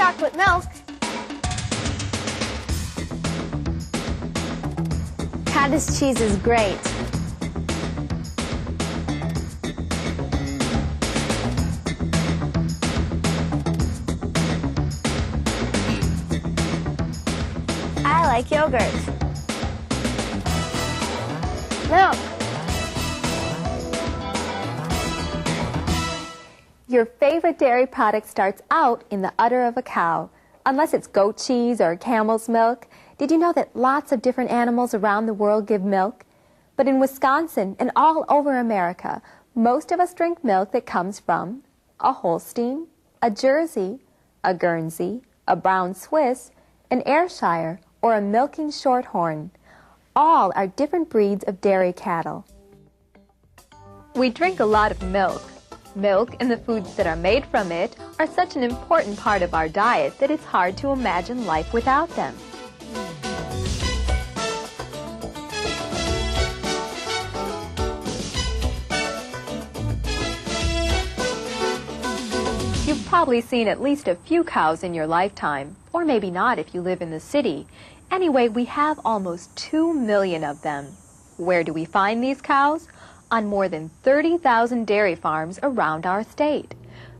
chocolate milk. Cottage cheese is great. I like yogurt. Milk. Your favorite dairy product starts out in the udder of a cow, unless it's goat cheese or camel's milk. Did you know that lots of different animals around the world give milk? But in Wisconsin and all over America, most of us drink milk that comes from a Holstein, a Jersey, a Guernsey, a Brown Swiss, an Ayrshire, or a milking Shorthorn. All are different breeds of dairy cattle. We drink a lot of milk. Milk and the foods that are made from it are such an important part of our diet that it's hard to imagine life without them. You've probably seen at least a few cows in your lifetime, or maybe not if you live in the city. Anyway, we have almost 2 million of them. Where do we find these cows? On more than 30,000 dairy farms around our state.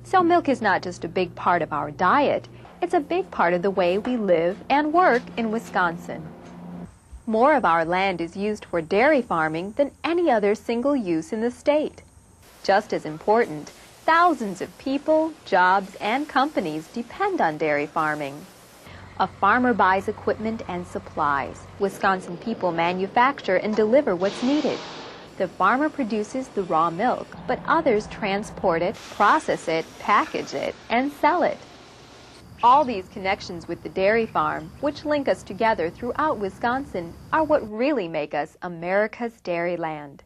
So milk is not just a big part of our diet, it's a big part of the way we live and work in Wisconsin. More of our land is used for dairy farming than any other single use in the state. Just as important, thousands of people, jobs, and companies depend on dairy farming. A farmer buys equipment and supplies. Wisconsin people manufacture and deliver what's needed. The farmer produces the raw milk, but others transport it, process it, package it, and sell it. All these connections with the dairy farm, which link us together throughout Wisconsin, are what really make us America's Dairyland.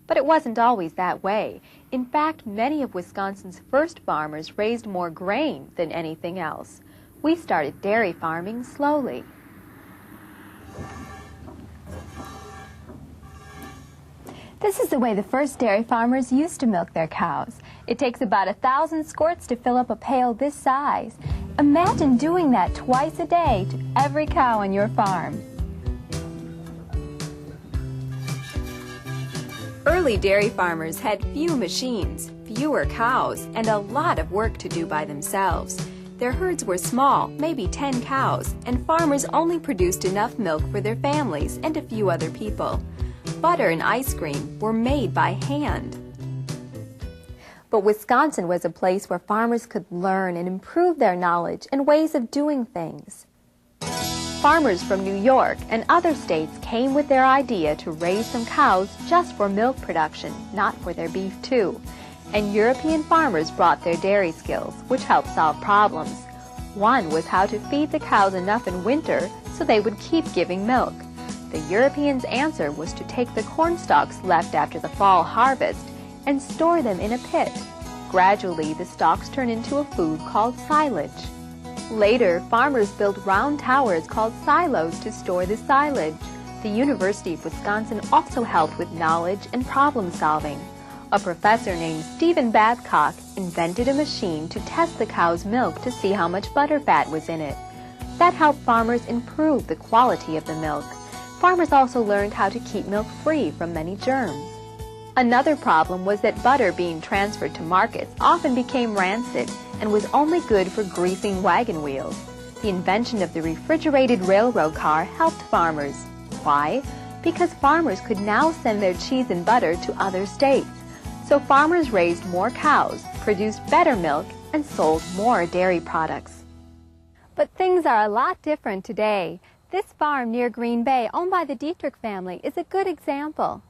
But it wasn't always that way. In fact, many of Wisconsin's first farmers raised more grain than anything else. We started dairy farming slowly. This is the way the first dairy farmers used to milk their cows. It takes about 1,000 squirts to fill up a pail this size. Imagine doing that twice a day to every cow on your farm. Early dairy farmers had few machines, fewer cows, and a lot of work to do by themselves. Their herds were small, maybe 10 cows, and farmers only produced enough milk for their families and a few other people. Butter and ice cream were made by hand. But Wisconsin was a place where farmers could learn and improve their knowledge and ways of doing things. Farmers from New York and other states came with their idea to raise some cows just for milk production, not for their beef too. And European farmers brought their dairy skills, which helped solve problems. One was how to feed the cows enough in winter so they would keep giving milk. The Europeans' answer was to take the corn stalks left after the fall harvest and store them in a pit. Gradually, the stalks turned into a food called silage. Later, farmers built round towers called silos to store the silage. The University of Wisconsin also helped with knowledge and problem solving. A professor named Stephen Babcock invented a machine to test the cow's milk to see how much butter fat was in it. That helped farmers improve the quality of the milk. Farmers also learned how to keep milk free from many germs. Another problem was that butter being transferred to markets often became rancid and was only good for greasing wagon wheels. The invention of the refrigerated railroad car helped farmers. Why? Because farmers could now send their cheese and butter to other states. So farmers raised more cows, produced better milk, and sold more dairy products. But things are a lot different today. This farm near Green Bay, owned by the Dietrich family, is a good example.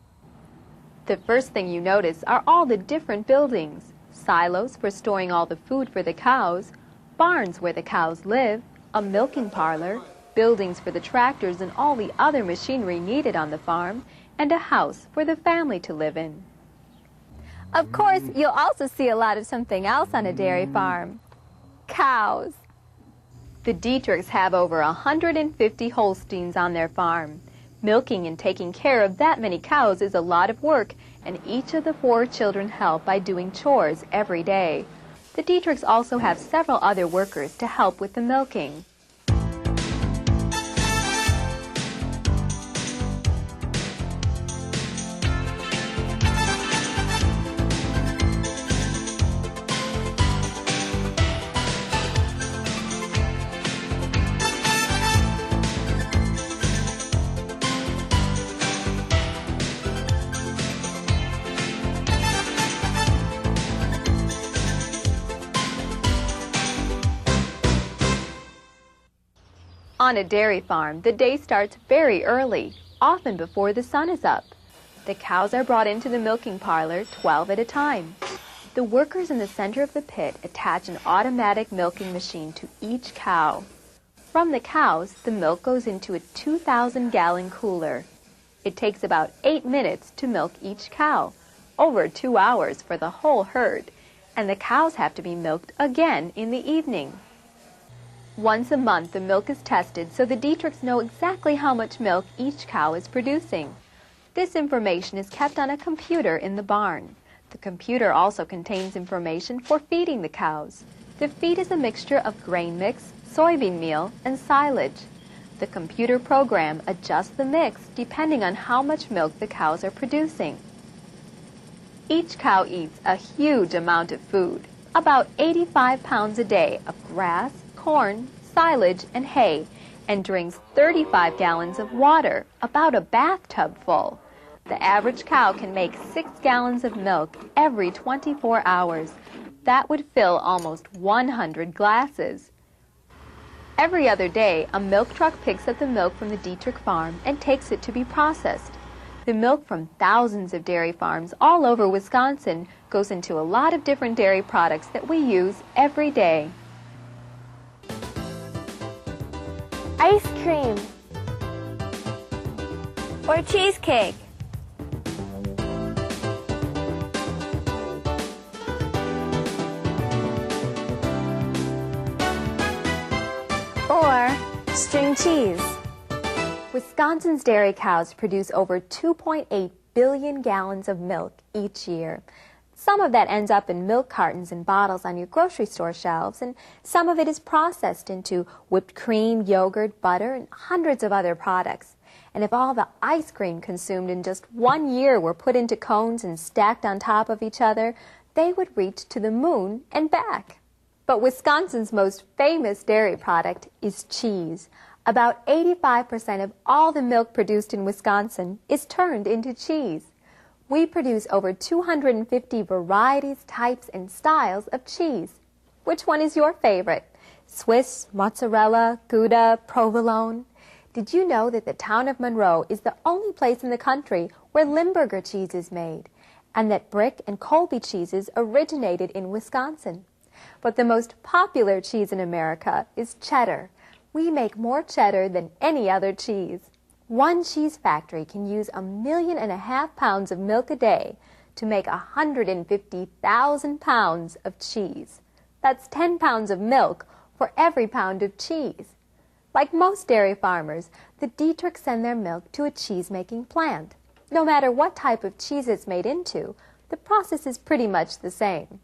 The first thing you notice are all the different buildings. Silos for storing all the food for the cows, barns where the cows live, a milking parlor, buildings for the tractors and all the other machinery needed on the farm, and a house for the family to live in. Of course, you'll also see a lot of something else on a dairy farm. Cows. The Dietrichs have over 150 Holsteins on their farm. Milking and taking care of that many cows is a lot of work, and each of the 4 children help by doing chores every day. The Dietrichs also have several other workers to help with the milking. On a dairy farm, the day starts very early, often before the sun is up. The cows are brought into the milking parlor 12 at a time. The workers in the center of the pit attach an automatic milking machine to each cow. From the cows, the milk goes into a 2,000-gallon cooler. It takes about 8 minutes to milk each cow, over 2 hours for the whole herd, and the cows have to be milked again in the evening. Once a month, the milk is tested so the Dietrichs know exactly how much milk each cow is producing. This information is kept on a computer in the barn. The computer also contains information for feeding the cows. The feed is a mixture of grain mix, soybean meal, and silage. The computer program adjusts the mix depending on how much milk the cows are producing. Each cow eats a huge amount of food, about 85 pounds a day of grass, corn, silage, and hay, and drinks 35 gallons of water, about a bathtub full. The average cow can make 6 gallons of milk every 24 hours. That would fill almost 100 glasses. Every other day, a milk truck picks up the milk from the Dietrich farm and takes it to be processed. The milk from thousands of dairy farms all over Wisconsin goes into a lot of different dairy products that we use every day. Ice cream or cheesecake. Or string cheese. Wisconsin's dairy cows produce over 2.8 billion gallons of milk each year. Some of that ends up in milk cartons and bottles on your grocery store shelves, and some of it is processed into whipped cream, yogurt, butter, and hundreds of other products. And if all the ice cream consumed in just 1 year were put into cones and stacked on top of each other, they would reach to the moon and back. But Wisconsin's most famous dairy product is cheese. About 85% of all the milk produced in Wisconsin is turned into cheese. We produce over 250 varieties, types, and styles of cheese. Which one is your favorite? Swiss, mozzarella, Gouda, provolone? Did you know that the town of Monroe is the only place in the country where Limburger cheese is made, and that Brick and Colby cheeses originated in Wisconsin? But the most popular cheese in America is cheddar. We make more cheddar than any other cheese. One cheese factory can use 1.5 million pounds of milk a day to make 150,000 pounds of cheese. That's 10 pounds of milk for every pound of cheese. Like most dairy farmers, the Dietrichs send their milk to a cheese-making plant. No matter what type of cheese it's made into, the process is pretty much the same.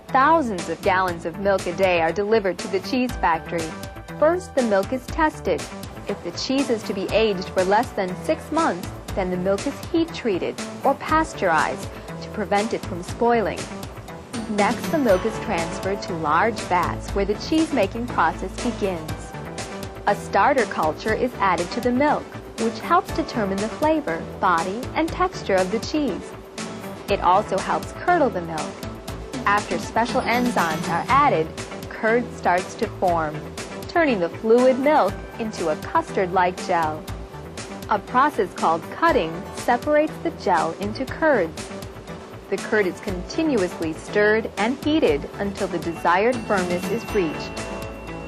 Thousands of gallons of milk a day are delivered to the cheese factory. First, the milk is tested. If the cheese is to be aged for less than 6 months, then the milk is heat-treated or pasteurized to prevent it from spoiling. Next, the milk is transferred to large vats where the cheese-making process begins. A starter culture is added to the milk, which helps determine the flavor, body, and texture of the cheese. It also helps curdle the milk. After special enzymes are added, curd starts to form, turning the fluid milk into a custard-like gel. A process called cutting separates the gel into curds. The curd is continuously stirred and heated until the desired firmness is reached.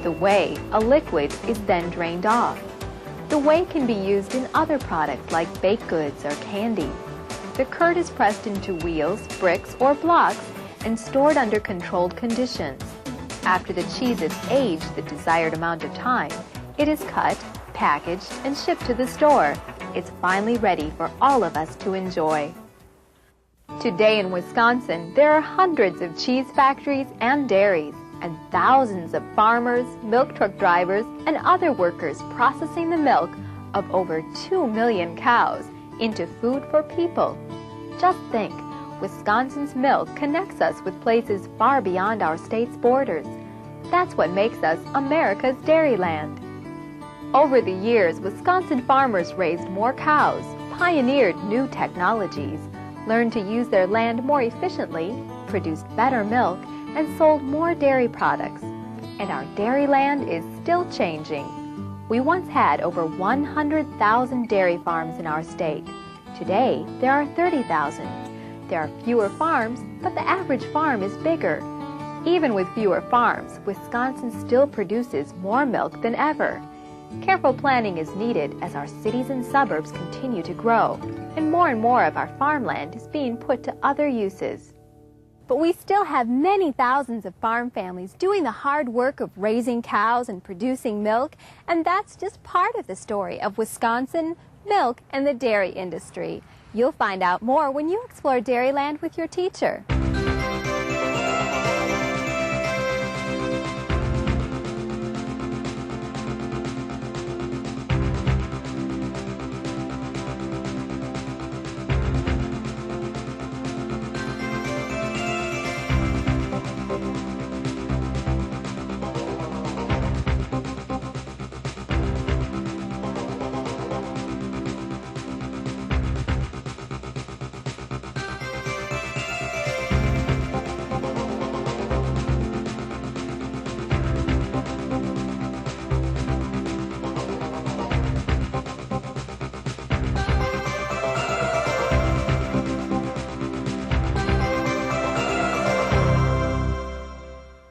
The whey, a liquid, is then drained off. The whey can be used in other products like baked goods or candy. The curd is pressed into wheels, bricks, or blocks and stored under controlled conditions. After the cheese is aged the desired amount of time, it is cut, packaged, and shipped to the store. It's finally ready for all of us to enjoy. Today in Wisconsin, there are hundreds of cheese factories and dairies, and thousands of farmers, milk truck drivers, and other workers processing the milk of over 2 million cows into food for people. Just think, Wisconsin's milk connects us with places far beyond our state's borders. That's what makes us America's Dairyland. Over the years, Wisconsin farmers raised more cows, pioneered new technologies, learned to use their land more efficiently, produced better milk, and sold more dairy products. And our Dairyland is still changing. We once had over 100,000 dairy farms in our state. Today, there are 30,000. There are fewer farms, but the average farm is bigger. Even with fewer farms, Wisconsin still produces more milk than ever. Careful planning is needed as our cities and suburbs continue to grow, and more of our farmland is being put to other uses. But we still have many thousands of farm families doing the hard work of raising cows and producing milk, and that's just part of the story of Wisconsin, milk, and the dairy industry. You'll find out more when you explore Dairyland with your teacher.